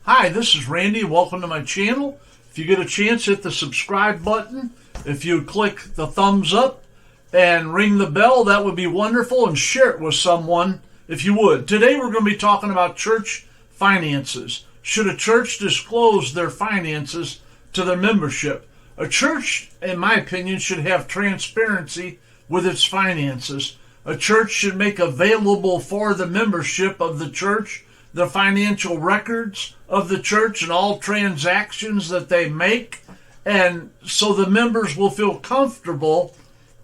Hi, this is Randy. Welcome to my channel. If you get a chance, hit the subscribe button. If you click the thumbs up and ring the bell, that would be wonderful, and share it with someone if you would. Today we're going to be talking about church finances. Should a church disclose their finances to their membership? A church, in my opinion, should have transparency with its finances. A church should make available for the membership of the church the financial records of the church and all transactions that they make, and so the members will feel comfortable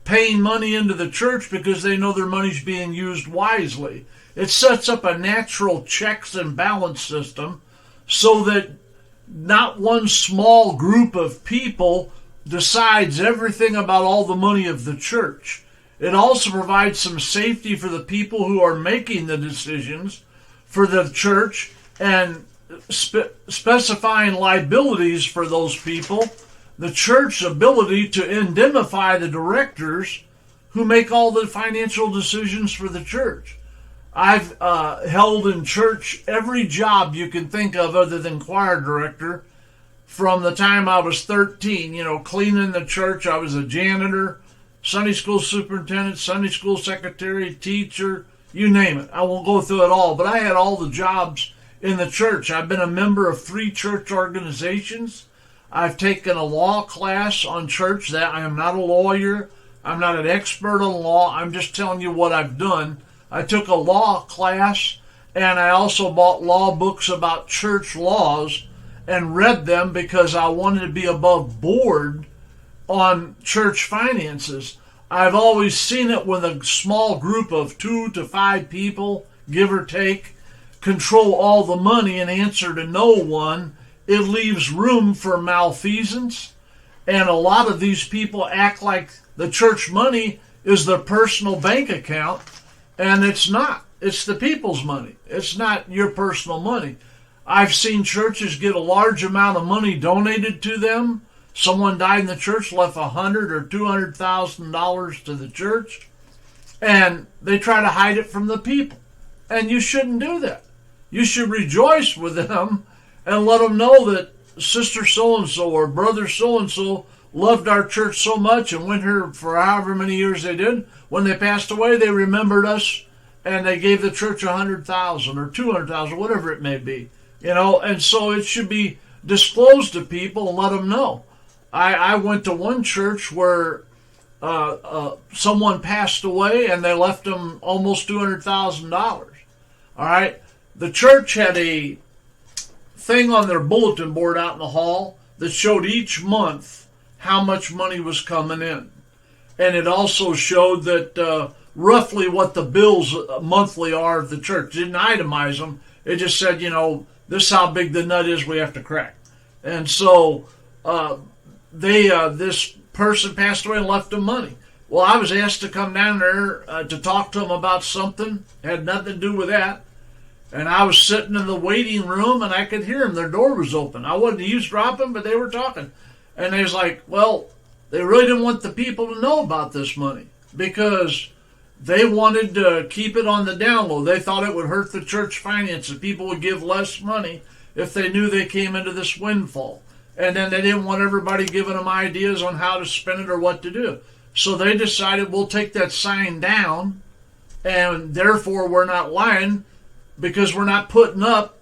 paying money into the church because they know their money's being used wisely. It sets up a natural checks and balance system so that not one small group of people decides everything about all the money of the church. It also provides some safety for the people who are making the decisions for the church and specifying liabilities for those people. The church's ability to indemnify the directors who make all the financial decisions for the church. I've held in church every job you can think of other than choir director from the time I was 13. Cleaning the church. I was a janitor, Sunday school superintendent, Sunday school secretary, teacher, you name it. I won't go through it all, but I had all the jobs in the church. I've been a member of 3 church organizations. I've taken a law class on church. That I am not a lawyer. I'm not an expert on law. I'm just telling you what I've done. I took a law class, and I also bought law books about church laws and read them because I wanted to be above board on church finances. I've always seen it when a small group of 2 to 5 people, give or take, control all the money and answer to no one. It leaves room for malfeasance, and a lot of these people act like the church money is their personal bank account, and it's not. It's the people's money. It's not your personal money. I've seen churches get a large amount of money donated to them. Someone died in the church, left $100,000 or $200,000 to the church, and they try to hide it from the people. And you shouldn't do that. You should rejoice with them and let them know that Sister so-and-so or Brother so-and-so loved our church so much and went here for however many years they did. When they passed away, they remembered us and they gave the church $100,000 or $200,000, whatever it may be. And so it should be disclosed to people and let them know. I went to one church where someone passed away and they left them almost $200,000. All right. The church had a thing on their bulletin board out in the hall that showed each month how much money was coming in. And it also showed that roughly what the bills monthly are of the church. It didn't itemize them. It just said, this is how big the nut is we have to crack. And so this person passed away and left them money. Well, I was asked to come down there to talk to them about something. It had nothing to do with that. And I was sitting in the waiting room, and I could hear them. Their door was open. I wasn't eavesdropping, but they were talking. And they was like, well, they really didn't want the people to know about this money because they wanted to keep it on the down low. They thought it would hurt the church finances. People would give less money if they knew they came into this windfall. And then they didn't want everybody giving them ideas on how to spend it or what to do. So they decided we'll take that sign down, and therefore we're not lying because we're not putting up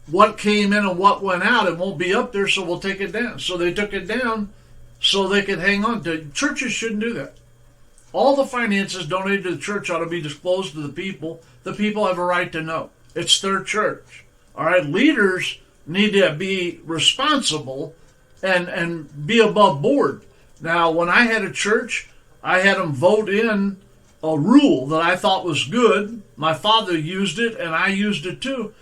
what came in and what went out. It won't be up there, so we'll take it down. So they took it down so they could hang on to it. Churches shouldn't do that. All the finances donated to the church ought to be disclosed to the people. The people have a right to know. It's their church. All right, leaders need to be responsible and be above board. Now, when I had a church, I had them vote in a rule that I thought was good. My father used it, and I used it too.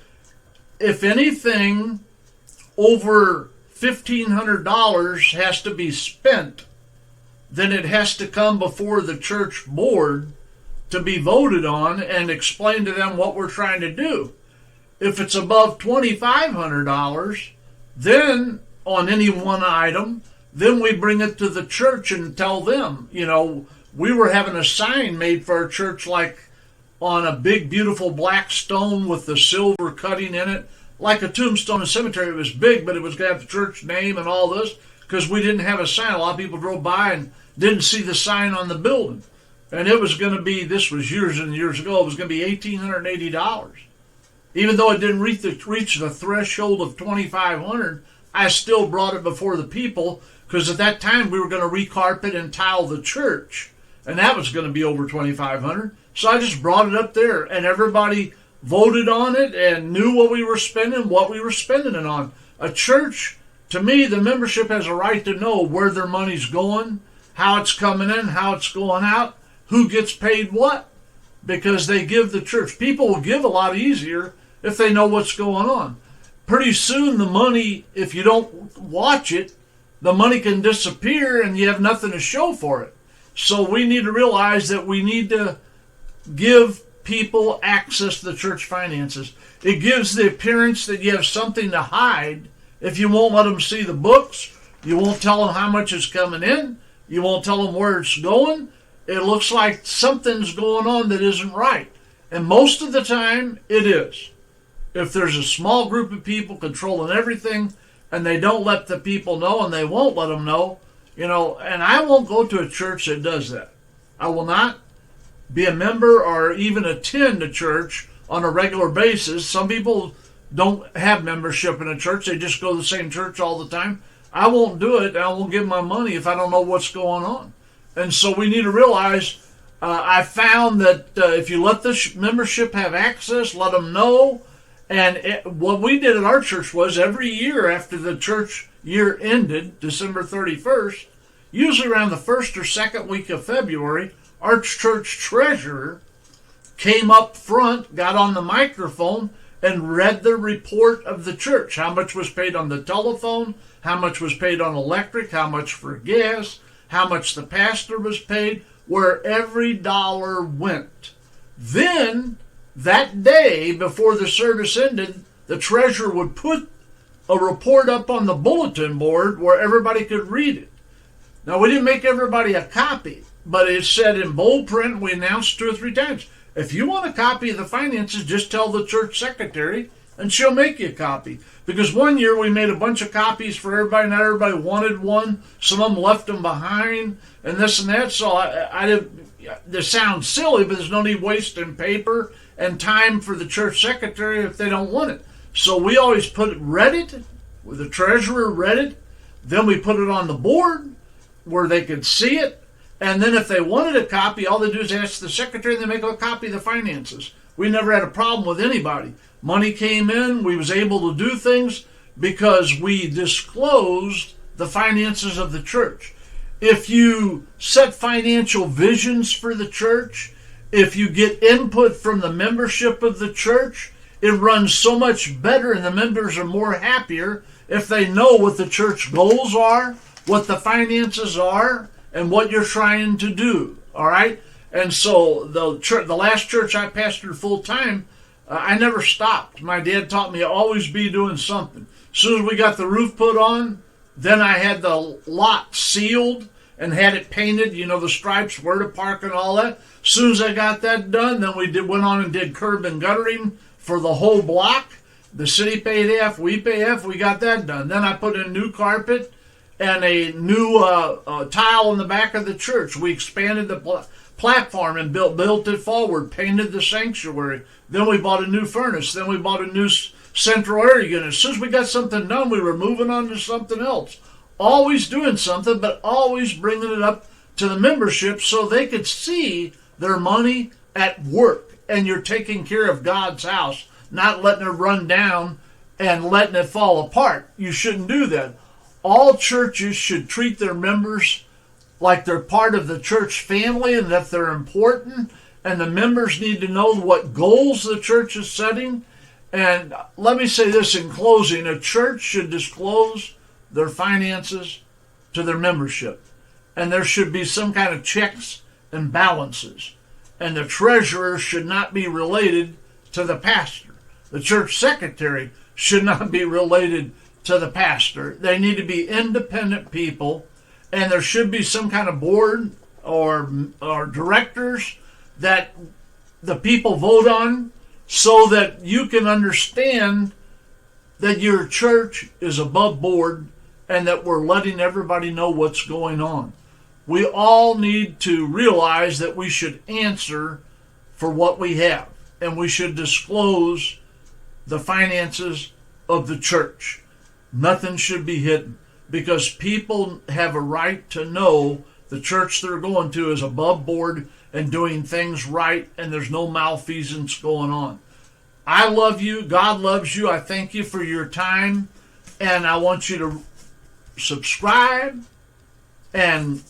If anything over $1,500 has to be spent, then it has to come before the church board to be voted on and explain to them what we're trying to do. If it's above $2,500, then on any one item, then we bring it to the church and tell them, we were having a sign made for our church like on a big, beautiful black stone with the silver cutting in it. like a tombstone and cemetery. It was big, but it was going to have the church name and all this, because we didn't have a sign. A lot of people drove by and didn't see the sign on the building. And it was going to be, this was years and years ago, it was going to be $1,880. Even though it didn't reach the threshold of $2,500, I still brought it before the people, because at that time we were going to recarpet and tile the church, and that was going to be over $2,500. So I just brought it up there, and everybody voted on it and knew what we were spending it on. A church, to me, the membership has a right to know where their money's going, how it's coming in, how it's going out, who gets paid what, because they give the church. People will give a lot easier if they know what's going on. Pretty soon the money, if you don't watch it, the money can disappear and you have nothing to show for it. So we need to realize that we need to give people access to the church finances. It gives the appearance that you have something to hide if you won't let them see the books. You won't tell them how much is coming in. You won't tell them where it's going. It looks like something's going on that isn't right. And most of the time, it is. If there's a small group of people controlling everything and they don't let the people know and they won't let them know, and I won't go to a church that does that. I will not be a member or even attend a church on a regular basis. Some people don't have membership in a church. They just go to the same church all the time. I won't do it. I won't give my money if I don't know what's going on. And so we need to realize, I found that if you let the membership have access, let them know. And what we did at our church was every year after the church year ended, December 31st, usually around the first or second week of February, our church treasurer came up front, got on the microphone, and read the report of the church. How much was paid on the telephone, how much was paid on electric, how much for gas, how much the pastor was paid, where every dollar went. Then, that day before the service ended, the treasurer would put a report up on the bulletin board where everybody could read it. Now, we didn't make everybody a copy, but it said in bold print, we announced 2 or 3 times, if you want a copy of the finances, just tell the church secretary and she'll make you a copy. Because one year we made a bunch of copies for everybody, not everybody wanted one. Some of them left them behind and this and that. So I didn't, this sounds silly, but there's no need wasting paper and time for the church secretary if they don't want it. So we always read it, the treasurer read it, then we put it on the board where they could see it, and then if they wanted a copy, all they do is ask the secretary and they make a copy of the finances. We never had a problem with anybody. Money came in, we was able to do things because we disclosed the finances of the church. If you set financial visions for the church, if you get input from the membership of the church, it runs so much better and the members are more happier if they know what the church goals are, what the finances are, and what you're trying to do. All right? And so the last church I pastored full time, I never stopped. My dad taught me to always be doing something. As soon as we got the roof put on, then I had the lot sealed and had it painted, the stripes, where to park and all that. As soon as I got that done, then we went on and did curb and guttering for the whole block. The city paid half, we pay half, we got that done. Then I put in new carpet and a new tile in the back of the church. We expanded the platform and built it forward, painted the sanctuary. Then we bought a new furnace. Then we bought a new central air unit. As soon as we got something done, we were moving on to something else. Always doing something, but always bringing it up to the membership so they could see their money at work. And you're taking care of God's house, not letting it run down and letting it fall apart. You shouldn't do that. All churches should treat their members like they're part of the church family and that they're important, and the members need to know what goals the church is setting. And let me say this in closing, a church should disclose their finances to their membership, and there should be some kind of checks and balances, and the treasurer should not be related to the pastor. The church secretary should not be related to the pastor. They need to be independent people, and there should be some kind of board or directors that the people vote on so that you can understand that your church is above board and that we're letting everybody know what's going on. We all need to realize that we should answer for what we have, and we should disclose the finances of the church. Nothing should be hidden, because people have a right to know the church they're going to is above board and doing things right, and there's no malfeasance going on. I love you. God loves you. I thank you for your time, and I want you to subscribe and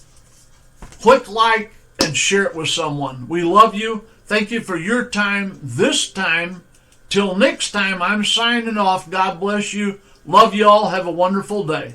click like and share it with someone. We love you. Thank you for your time this time. Till next time, I'm signing off. God bless you. Love you all. Have a wonderful day.